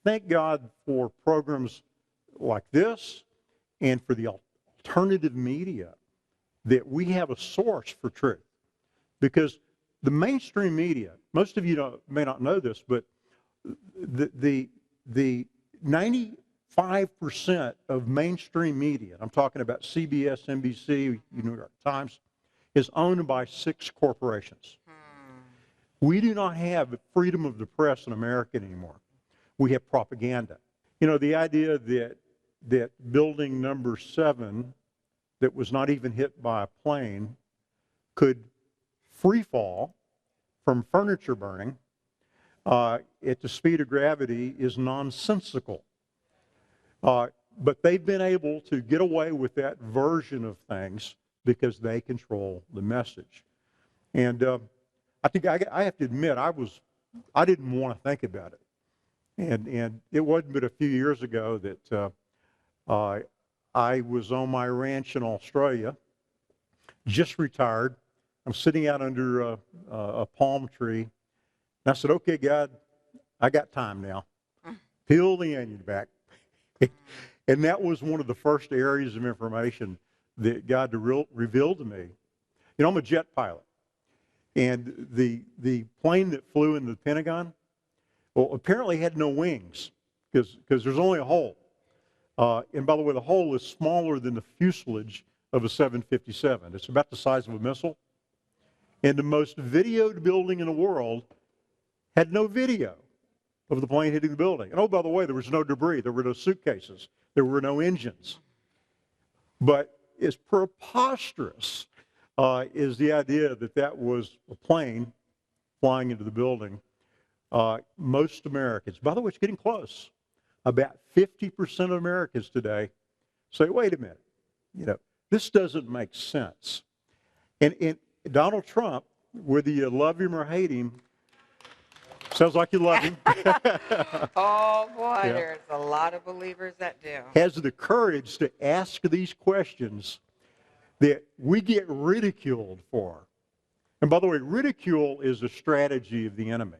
thank God for programs like this and for the alternative media that we have a source for truth. Because the mainstream media, most of you may not know this, but the 95% of mainstream media, I'm talking about CBS, NBC, New York Times, is owned by 6 corporations. We do not have freedom of the press in America anymore. We have propaganda. You know, the idea that building number 7, that was not even hit by a plane, could free fall from furniture burning at the speed of gravity is nonsensical. But they've been able to get away with that version of things because they control the message. And I think I have to admit, I didn't want to think about it. And it wasn't but a few years ago that I was on my ranch in Australia, just retired. I'm sitting out under a palm tree. And I said, okay, God, I got time now. Peel the onion back. And that was one of the first areas of information that God revealed to me. You know, I'm a jet pilot. And the plane that flew into the Pentagon, well, apparently had no wings because there's only a hole. And by the way, the hole is smaller than the fuselage of a 757. It's about the size of a missile. And the most videoed building in the world had no video of the plane hitting the building. And oh, by the way, there was no debris. There were no suitcases. There were no engines. But as preposterous is the idea that was a plane flying into the building. Most Americans, by the way, it's getting close. About 50% of Americans today say, wait a minute, you know, this doesn't make sense. And Donald Trump, whether you love him or hate him, sounds like you love him. Oh, boy, Yeah. There's a lot of believers that do. Has the courage to ask these questions that we get ridiculed for. And by the way, ridicule is a strategy of the enemy.